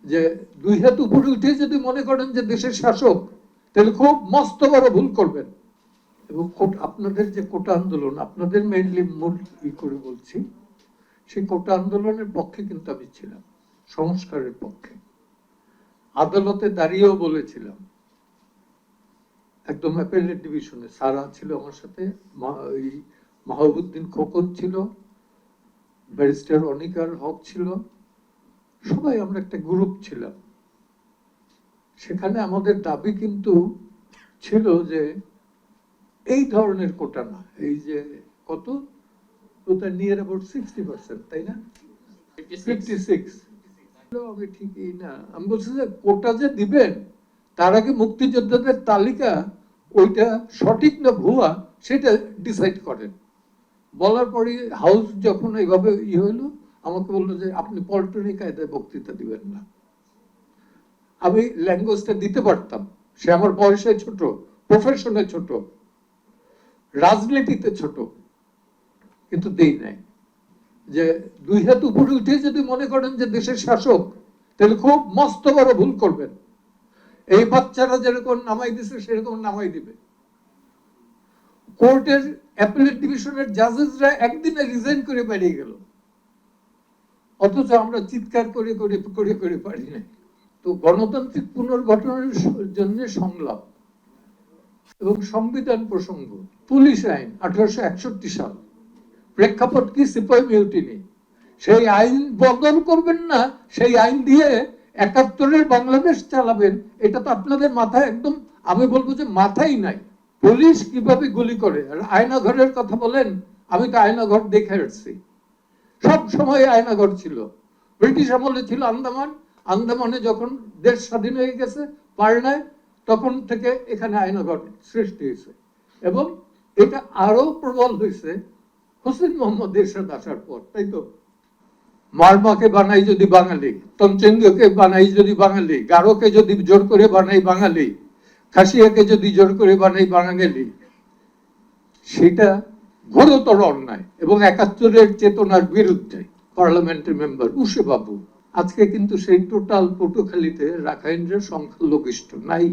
যে দুই হাত উপরে উঠে যদি মনে করেন যে দেশের শাসক, তাহলে খুব মস্ত বড় ভুল করবেন। এবং আপনাদের যে কোটা আন্দোলন, আপনাদের মেইনলি মূল করে বলছি, সেই কোটা আন্দোলনের পক্ষে কিন্তু আমি ছিলাম, সংস্কারের পক্ষে। আদালতে দাঁড়িয়েও বলেছিলাম, একদম অ্যাপেলেট ডিভিশনে সারা ছিল আমার সাথে, মাহবুবউদ্দিন খোকন ছিল, ব্যারিস্টার অনিকার হক ছিল, সবাই আমরা একটা গ্রুপ ছিলাম। সেখানে আমাদের দাবি কিন্তু ছিল যে এই ধরনের কোটা না, এই যে কত নিয়ার অ্যাবাউট 60%, তাই না? 56 আমি ঠিকই না, আমি বলছি যে কোটা যে দিবেন তার আগে মুক্তিযোদ্ধাদের তালিকা ওইটা সঠিক না ভুয়া সেটা ডিসাইড করেন। বলার পরে হাউস যখন এইভাবে হইলো, আমাকে বললো যে আপনি পল্টনী কায়দায় বক্তৃতা দিবেন না। আমি ল্যাঙ্গুয়েজটা দিতে পারতাম, সে আমার বয়সে ছোট, প্রফেশনে ছোট, রাজনীতিতে ছোট, কিন্তু দেই নাই। যে দুই হাত উপরে উঠে যদি মনে করেন যে দেশের শাসক, তাহলে খুব মস্ত বড় ভুল করবেন। এই বাচ্চারা যেরকম নামাই দিছে সেরকম নামাই দিবে। কোর্টের অ্যাপেলেট ডিভিশনের জাজেসরা একদিনে রিজাইন করে বেরিয়ে গেল, অথচ আমরা চিৎকার করে করে করে করে পারি না। তো গণতান্ত্রিক পুনর্গঠনের জন্য সংলাপ এবং সংবিধান প্রসঙ্গ, পুলিশ আইন 1861 সাল, প্রেক্ষাপট কি? সিপাহী মিউটিনি। সেই আইন বদল করবেন না, সেই আইন দিয়ে 71-এর বাংলাদেশ চালাবেন, এটা তো আপনাদের মাথায় একদম, আমি বলবো যে মাথায় নাই। পুলিশ কিভাবে গুলি করে, আর আয়নাঘরের কথা বলেন, আমি তো আয়নাঘর দেখে আসছি, সব সময় আয়নাঘর ছিল। ব্রিটিশ আমলে ছিল আন্দামান, আন্দামানে যখন দেশ স্বাধীন হয়ে গেছে পারনায়, তখন থেকে এখানে আয়নাঘর সৃষ্টি হয়েছে। এবং এটা আরো প্রবল হয়েছে হোসেন মোহাম্মদ এরশাদ আসার পর, তাই তো? মারমাকে বানাই যদি বাঙালি, তঞ্চঙ্গকে বানাই যদি বাঙালি, গারোকে যদি জোর করে বানাই বাঙালি, খাসিয়াকে যদি জোর করে বানাই বাঙালি, সেটা ঘোরতর অন্যায় এবং 71-এর চেতনার বিরুদ্ধে। পার্লামেন্টের মেম্বার উষে বাবু, আজকে কিন্তু সেই টোটাল পটুখালীতে রাখাইনরা সংখ্যালঘিষ্ঠ নাই।